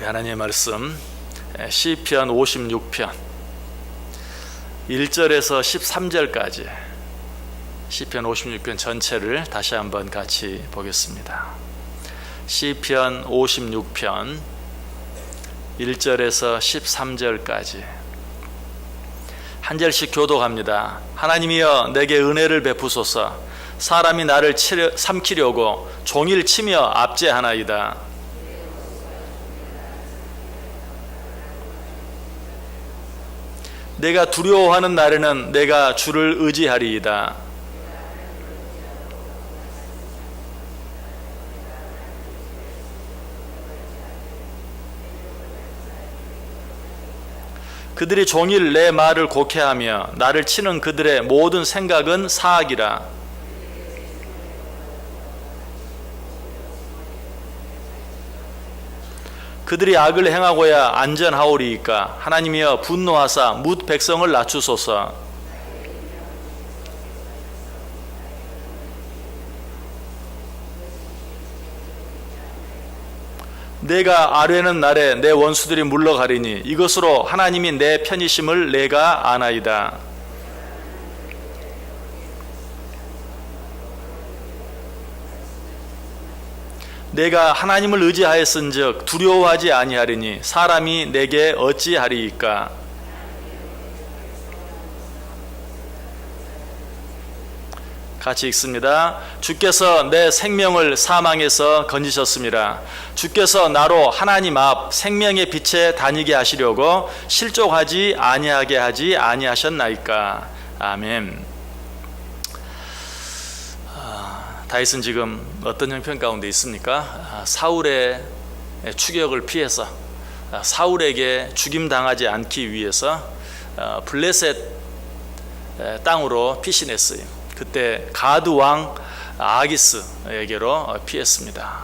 하나님의 말씀 시편 56편 1절에서 13절까지 시편 56편 전체를 다시 한번 같이 보겠습니다. 시편 56편 1절에서 13절까지 한 절씩 교독합니다. 하나님이여 내게 은혜를 베푸소서. 사람이 나를 삼키려고 종일 치며 압제하나이다. 내가 두려워하는 날에는 내가 주를 의지하리이다. 그들이 종일 내 말을 곡해하며 나를 치는 그들의 모든 생각은 사악이라. 그들이 악을 행하고야 안전하오리이까. 하나님이여 분노하사 뭇 백성을 낮추소서. 내가 아뢰는 날에 내 원수들이 물러가리니 이것으로 하나님이 내 편이심을 내가 아나이다. 내가 하나님을 의지하였은즉 두려워하지 아니하리니 사람이 내게 어찌하리이까. 같이 읽습니다. 주께서 내 생명을 사망에서 건지셨습니다. 주께서 나로 하나님 앞 생명의 빛에 다니게 하시려고 실족하지 아니하게 하지 아니하셨나이까. 아멘. 다윗은 지금 어떤 형편 가운데 있습니까? 사울의 추격을 피해서 사울에게 죽임당하지 않기 위해서 블레셋 땅으로 피신했어요. 그때 가드 왕 아기스에게로 피했습니다.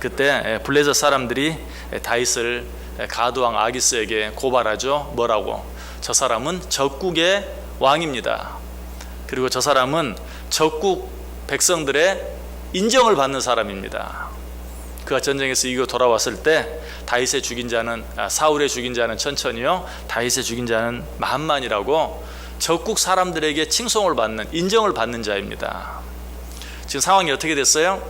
그때 블레셋 사람들이 다윗을 가드 왕 아기스에게 고발하죠. 뭐라고? 저 사람은 적국의 왕입니다. 그리고 저 사람은 적국 백성들의 인정을 받는 사람입니다. 그가 전쟁에서 이기고 돌아왔을 때 다윗의 죽인 자는 사울의 죽인 자는 천천히요, 다윗의 죽인 자는 만만이라고 적국 사람들에게 칭송을 받는, 인정을 받는 자입니다. 지금 상황이 어떻게 됐어요?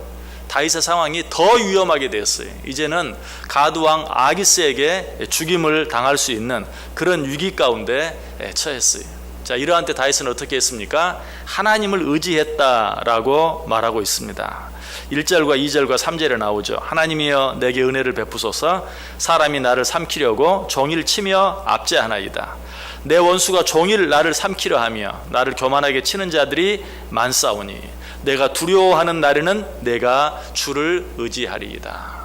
다윗의 상황이 더 위험하게 됐어요. 이제는 가드 왕 아기스에게 죽임을 당할 수 있는 그런 위기 가운데 처했어요. 자, 이러한 때 다윗은 어떻게 했습니까? 하나님을 의지했다라고 말하고 있습니다. 1절과 2절과 3절에 나오죠. 하나님이여 내게 은혜를 베푸소서. 사람이 나를 삼키려고 종일 치며 압제하나이다. 내 원수가 종일 나를 삼키려 하며 나를 교만하게 치는 자들이 많사오니 내가 두려워하는 날에는 내가 주를 의지하리이다.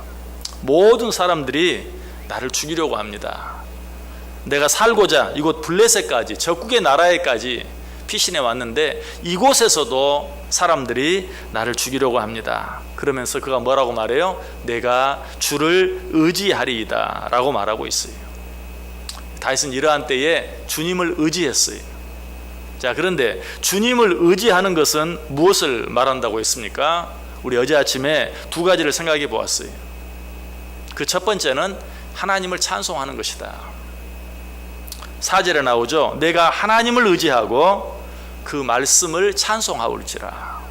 모든 사람들이 나를 죽이려고 합니다. 내가 살고자 이곳 블레셋까지, 적국의 나라에까지 피신해 왔는데 이곳에서도 사람들이 나를 죽이려고 합니다. 그러면서 그가 뭐라고 말해요? 내가 주를 의지하리이다 라고 말하고 있어요. 다윗은 이러한 때에 주님을 의지했어요. 자, 그런데 주님을 의지하는 것은 무엇을 말한다고 했습니까? 우리 어제 아침에 두 가지를 생각해 보았어요. 그 첫 번째는 하나님을 찬송하는 것이다. 4절에 나오죠. 내가 하나님을 의지하고 그 말씀을 찬송하올지라.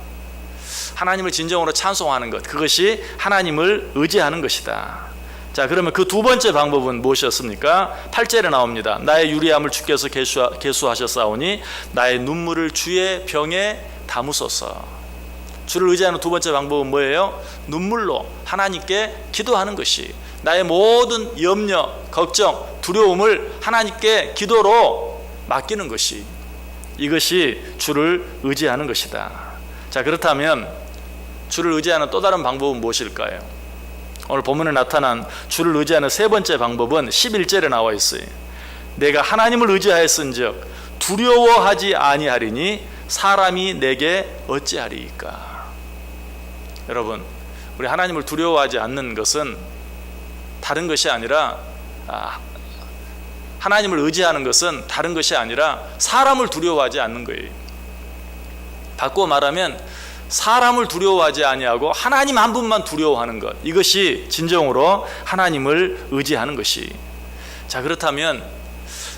하나님을 진정으로 찬송하는 것, 그것이 하나님을 의지하는 것이다. 자, 그러면 그 두 번째 방법은 무엇이었습니까? 8절에 나옵니다. 나의 유리함을 주께서 계수하셨사오니 나의 눈물을 주의 병에 담으소서. 주를 의지하는 두 번째 방법은 뭐예요? 눈물로 하나님께 기도하는 것이, 나의 모든 염려, 걱정, 두려움을 하나님께 기도로 맡기는 것이, 이것이 주를 의지하는 것이다. 자, 그렇다면 주를 의지하는 또 다른 방법은 무엇일까요? 오늘 본문에 나타난 주를 의지하는 세 번째 방법은 11절에 나와 있어요. 내가 하나님을 의지하였은즉 두려워하지 아니하리니 사람이 내게 어찌하리이까. 여러분, 우리 하나님을 두려워하지 않는 것은 다른 것이 아니라, 하나님을 의지하는 것은 다른 것이 아니라 사람을 두려워하지 않는 거예요. 바꾸어 말하면 사람을 두려워하지 아니하고 하나님 한 분만 두려워하는 것, 이것이 진정으로 하나님을 의지하는 것이. 자, 그렇다면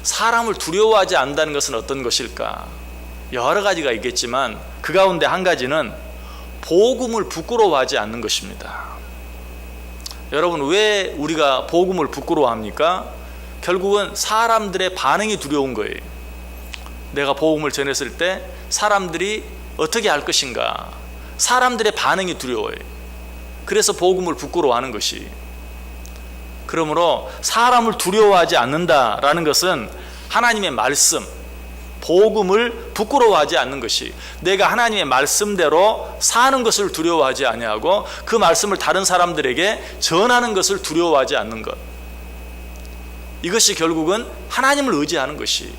사람을 두려워하지 않는다는 것은 어떤 것일까? 여러 가지가 있겠지만 그 가운데 한 가지는 복음을 부끄러워하지 않는 것입니다. 여러분, 왜 우리가 복음을 부끄러워합니까? 결국은 사람들의 반응이 두려운 거예요. 내가 복음을 전했을 때 사람들이 어떻게 할 것인가, 사람들의 반응이 두려워요. 그래서 복음을 부끄러워하는 것이. 그러므로 사람을 두려워하지 않는다라는 것은 하나님의 말씀, 복음을 부끄러워하지 않는 것이, 내가 하나님의 말씀대로 사는 것을 두려워하지 아니하고 그 말씀을 다른 사람들에게 전하는 것을 두려워하지 않는 것, 이것이 결국은 하나님을 의지하는 것이.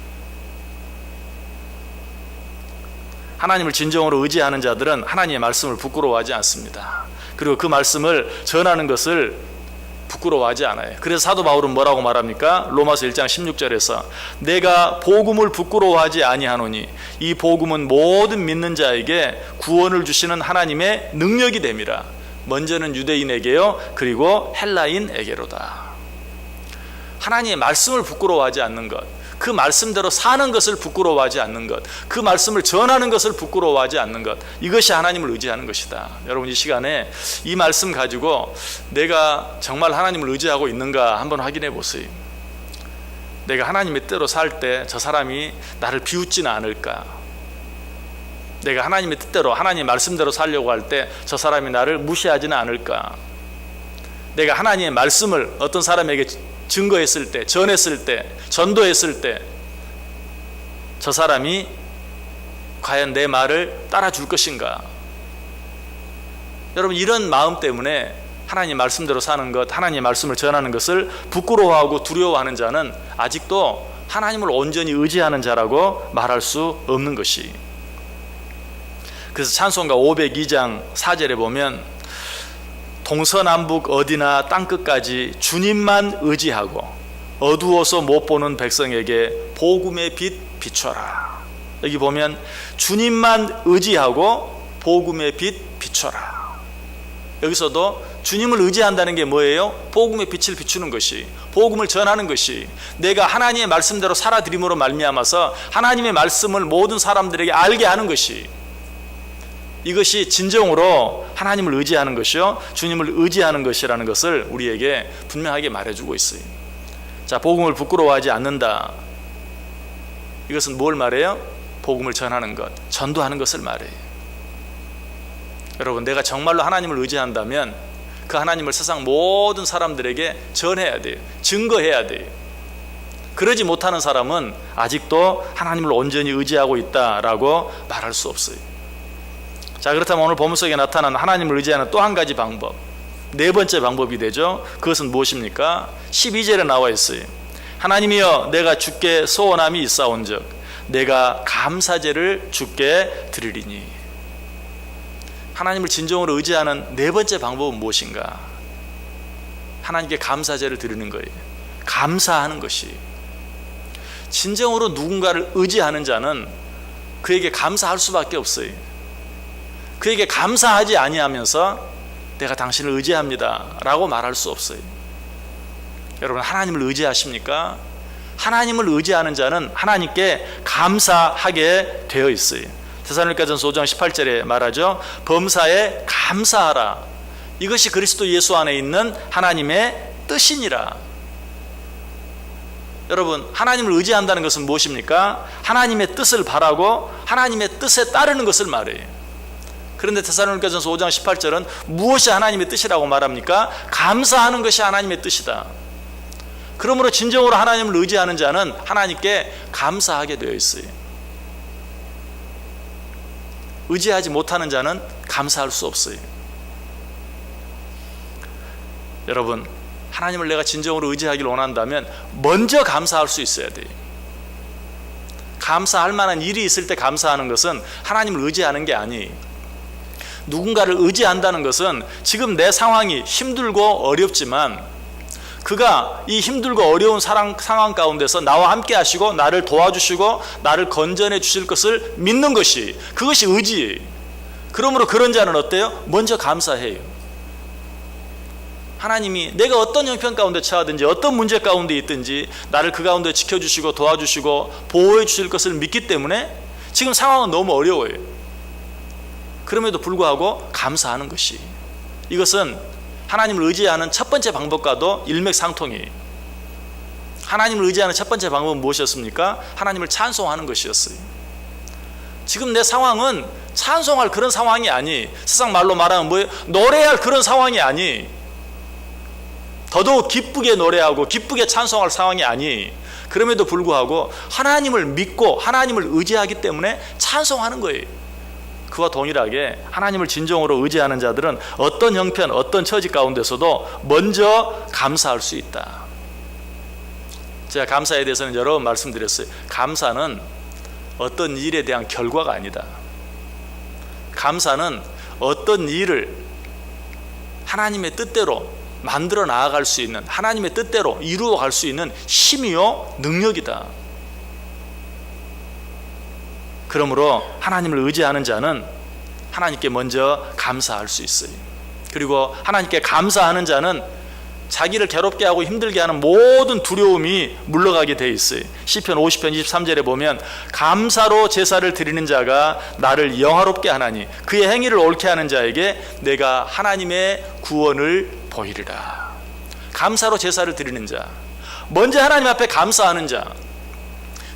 하나님을 진정으로 의지하는 자들은 하나님의 말씀을 부끄러워하지 않습니다. 그리고 그 말씀을 전하는 것을 부끄러워하지 않아요. 그래서 사도 바울은 뭐라고 말합니까? 로마서 1장 16절에서 내가 복음을 부끄러워하지 아니하노니 이 복음은 모든 믿는 자에게 구원을 주시는 하나님의 능력이 됨이라. 먼저는 유대인에게요, 그리고 헬라인에게로다. 하나님의 말씀을 부끄러워하지 않는 것, 그 말씀대로 사는 것을 부끄러워하지 않는 것, 그 말씀을 전하는 것을 부끄러워하지 않는 것, 이것이 하나님을 의지하는 것이다. 여러분, 이 시간에 이 말씀 가지고 내가 정말 하나님을 의지하고 있는가 한번 확인해 보세요. 내가 하나님의 뜻대로 살 때 저 사람이 나를 비웃지는 않을까? 내가 하나님의 뜻대로, 하나님의 말씀대로 살려고 할 때 저 사람이 나를 무시하지는 않을까? 내가 하나님의 말씀을 어떤 사람에게 증거했을 때, 전했을 때, 전도했을 때 저 사람이 과연 내 말을 따라줄 것인가? 여러분, 이런 마음 때문에 하나님 말씀대로 사는 것, 하나님의 말씀을 전하는 것을 부끄러워하고 두려워하는 자는 아직도 하나님을 온전히 의지하는 자라고 말할 수 없는 것이. 그래서 찬송가 502장 4절에 보면 동서남북 어디나 땅끝까지 주님만 의지하고 어두워서 못 보는 백성에게 복음의 빛 비춰라. 여기 보면 주님만 의지하고 복음의 빛 비춰라. 여기서도 주님을 의지한다는 게 뭐예요? 복음의 빛을 비추는 것이, 복음을 전하는 것이, 내가 하나님의 말씀대로 살아드림으로 말미암아서 하나님의 말씀을 모든 사람들에게 알게 하는 것이, 이것이 진정으로 하나님을 의지하는 것이요, 주님을 의지하는 것이라는 것을 우리에게 분명하게 말해주고 있어요. 자, 복음을 부끄러워하지 않는다. 이것은 뭘 말해요? 복음을 전하는 것, 전도하는 것을 말해요. 여러분, 내가 정말로 하나님을 의지한다면 그 하나님을 세상 모든 사람들에게 전해야 돼요. 증거해야 돼요. 그러지 못하는 사람은 아직도 하나님을 온전히 의지하고 있다라고 말할 수 없어요. 자, 그렇다면 오늘 본문 속에 나타난 하나님을 의지하는 또 한 가지 방법, 네 번째 방법이 되죠. 그것은 무엇입니까? 12절에 나와 있어요. 하나님이여, 내가 주께 소원함이 있사온즉 내가 감사제를 주께 드리리니. 하나님을 진정으로 의지하는 네 번째 방법은 무엇인가? 하나님께 감사제를 드리는 거예요. 감사하는 것이. 진정으로 누군가를 의지하는 자는 그에게 감사할 수밖에 없어요. 그에게 감사하지 아니하면서 내가 당신을 의지합니다 라고 말할 수 없어요. 여러분, 하나님을 의지하십니까? 하나님을 의지하는 자는 하나님께 감사하게 되어 있어요. 데살로니가전서 5장 18절에 말하죠. 범사에 감사하라. 이것이 그리스도 예수 안에 있는 하나님의 뜻이니라. 여러분, 하나님을 의지한다는 것은 무엇입니까? 하나님의 뜻을 바라고 하나님의 뜻에 따르는 것을 말해요. 그런데 데살로니가전서 5장 18절은 무엇이 하나님의 뜻이라고 말합니까? 감사하는 것이 하나님의 뜻이다. 그러므로 진정으로 하나님을 의지하는 자는 하나님께 감사하게 되어 있어요. 의지하지 못하는 자는 감사할 수 없어요. 여러분, 하나님을 내가 진정으로 의지하기를 원한다면 먼저 감사할 수 있어야 돼요. 감사할 만한 일이 있을 때 감사하는 것은 하나님을 의지하는 게 아니에요. 누군가를 의지한다는 것은 지금 내 상황이 힘들고 어렵지만 그가 이 힘들고 어려운 상황 가운데서 나와 함께 하시고 나를 도와주시고 나를 건져내 주실 것을 믿는 것이, 그것이 의지예요. 그러므로 그런 자는 어때요? 먼저 감사해요. 하나님이 내가 어떤 형편 가운데 처하든지 어떤 문제 가운데 있든지 나를 그 가운데 지켜주시고 도와주시고 보호해 주실 것을 믿기 때문에 지금 상황은 너무 어려워요. 그럼에도 불구하고 감사하는 것이, 이것은 하나님을 의지하는 첫 번째 방법과도 일맥상통이에요. 하나님을 의지하는 첫 번째 방법은 무엇이었습니까? 하나님을 찬송하는 것이었어요. 지금 내 상황은 찬송할 그런 상황이 아니, 세상 말로 말하면 뭐예요? 노래할 그런 상황이 아니, 더더욱 기쁘게 노래하고 기쁘게 찬송할 상황이 아니, 그럼에도 불구하고 하나님을 믿고 하나님을 의지하기 때문에 찬송하는 거예요. 그와 동일하게 하나님을 진정으로 의지하는 자들은 어떤 형편, 어떤 처지 가운데서도 먼저 감사할 수 있다. 제가 감사에 대해서는 여러 번 말씀드렸어요. 감사는 어떤 일에 대한 결과가 아니다. 감사는 어떤 일을 하나님의 뜻대로 만들어 나아갈 수 있는, 하나님의 뜻대로 이루어 갈 수 있는 힘이요 능력이다. 그러므로 하나님을 의지하는 자는 하나님께 먼저 감사할 수 있어요. 그리고 하나님께 감사하는 자는 자기를 괴롭게 하고 힘들게 하는 모든 두려움이 물러가게 돼 있어요. 시편 50편 23절에 보면 감사로 제사를 드리는 자가 나를 영화롭게 하나니 그의 행위를 옳게 하는 자에게 내가 하나님의 구원을 보이리라. 감사로 제사를 드리는 자, 먼저 하나님 앞에 감사하는 자,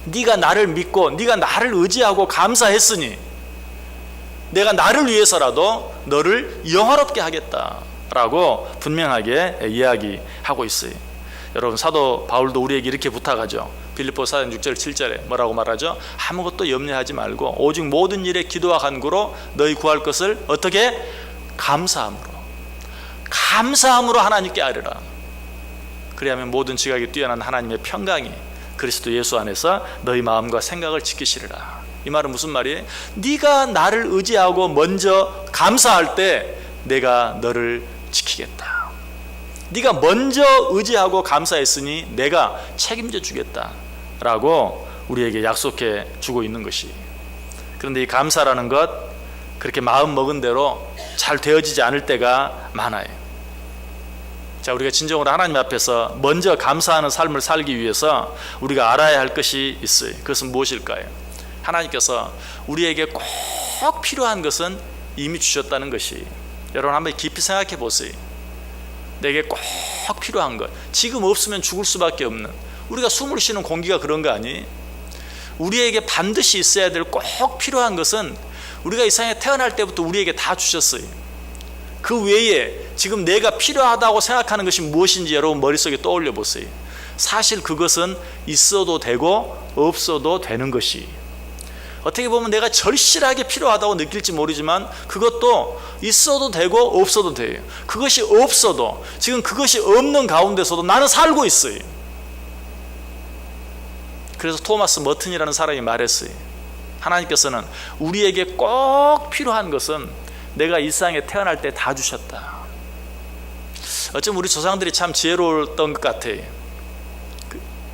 네가 나를 믿고 네가 나를 의지하고 감사했으니 내가 나를 위해서라도 너를 영화롭게 하겠다라고 분명하게 이야기하고 있어요. 여러분, 사도 바울도 우리에게 이렇게 부탁하죠. 빌립보서 4장 6절 7절에 뭐라고 말하죠? 아무것도 염려하지 말고 오직 모든 일에 기도와 간구로 너희 구할 것을 어떻게? 감사함으로 하나님께 아뢰라. 그리하면 모든 지각이 뛰어난 하나님의 평강이 그리스도 예수 안에서 너희 마음과 생각을 지키시리라. 이 말은 무슨 말이에요? 네가 나를 의지하고 먼저 감사할 때 내가 너를 지키겠다. 네가 먼저 의지하고 감사했으니 내가 책임져 주겠다라고 우리에게 약속해 주고 있는 것이. 그런데 이 감사라는 것, 그렇게 마음 먹은 대로 잘 되어지지 않을 때가 많아요. 자, 우리가 진정으로 하나님 앞에서 먼저 감사하는 삶을 살기 위해서 우리가 알아야 할 것이 있어요. 그것은 무엇일까요? 하나님께서 우리에게 꼭 필요한 것은 이미 주셨다는 것이. 여러분, 한번 깊이 생각해 보세요. 내게 꼭 필요한 것, 지금 없으면 죽을 수밖에 없는, 우리가 숨을 쉬는 공기가 그런 거 아니에요? 우리에게 반드시 있어야 될 꼭 필요한 것은 우리가 이 세상에 태어날 때부터 우리에게 다 주셨어요. 그 외에 지금 내가 필요하다고 생각하는 것이 무엇인지 여러분 머릿속에 떠올려 보세요. 사실 그것은 있어도 되고 없어도 되는 것이, 어떻게 보면 내가 절실하게 필요하다고 느낄지 모르지만 그것도 있어도 되고 없어도 돼요. 그것이 없어도, 지금 그것이 없는 가운데서도 나는 살고 있어요. 그래서 토마스 머튼이라는 사람이 말했어요. 하나님께서는 우리에게 꼭 필요한 것은 내가 이 세상에 태어날 때 다 주셨다. 어쩌면 우리 조상들이 참 지혜로웠던 것 같아요.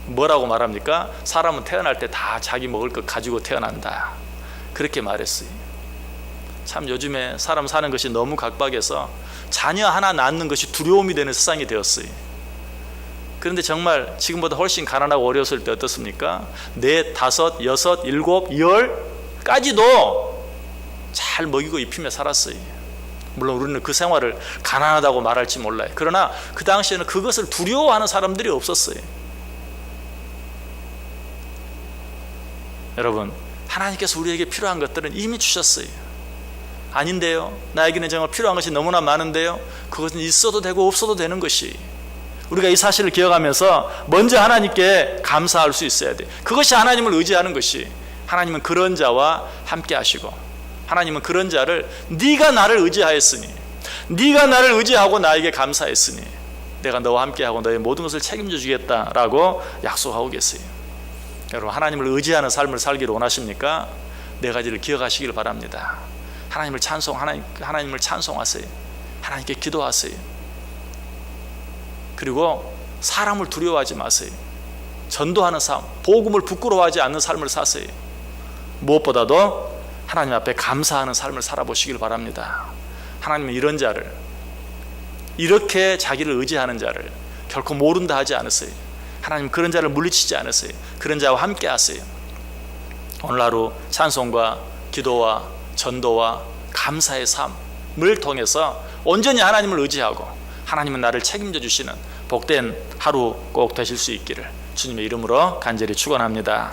뭐라고 말합니까? 사람은 태어날 때 다 자기 먹을 것 가지고 태어난다, 그렇게 말했어요. 참 요즘에 사람 사는 것이 너무 각박해서 자녀 하나 낳는 것이 두려움이 되는 세상이 되었어요. 그런데 정말 지금보다 훨씬 가난하고 어려웠을 때 어떻습니까? 4, 5, 6, 7, 10까지도 잘 먹이고 입히며 살았어요. 물론 우리는 그 생활을 가난하다고 말할지 몰라요. 그러나 그 당시에는 그것을 두려워하는 사람들이 없었어요. 여러분, 하나님께서 우리에게 필요한 것들은 이미 주셨어요. 아닌데요, 나에게는 정말 필요한 것이 너무나 많은데요, 그것은 있어도 되고 없어도 되는 것이. 우리가 이 사실을 기억하면서 먼저 하나님께 감사할 수 있어야 돼요. 그것이 하나님을 의지하는 것이. 하나님은 그런 자와 함께 하시고, 하나님은 그런 자를 네가 나를 의지하였으니, 네가 나를 의지하고 나에게 감사했으니 내가 너와 함께하고 너의 모든 것을 책임져 주겠다라고 약속하고 계세요. 여러분, 하나님을 의지하는 삶을 살기를 원하십니까? 네 가지를 기억하시길 바랍니다. 하나님을 찬송하세요. 하나님께 기도하세요. 그리고 사람을 두려워하지 마세요. 전도하는 삶, 복음을 부끄러워하지 않는 삶을 사세요. 무엇보다도 하나님 앞에 감사하는 삶을 살아보시길 바랍니다. 하나님은 이런 자를, 이렇게 자기를 의지하는 자를 결코 모른다 하지 않으세요. 하나님 그런 자를 물리치지 않으세요. 그런 자와 함께 하세요. 오늘 하루 찬송과 기도와 전도와 감사의 삶을 통해서 온전히 하나님을 의지하고 하나님은 나를 책임져 주시는 복된 하루 꼭 되실 수 있기를 주님의 이름으로 간절히 축원합니다.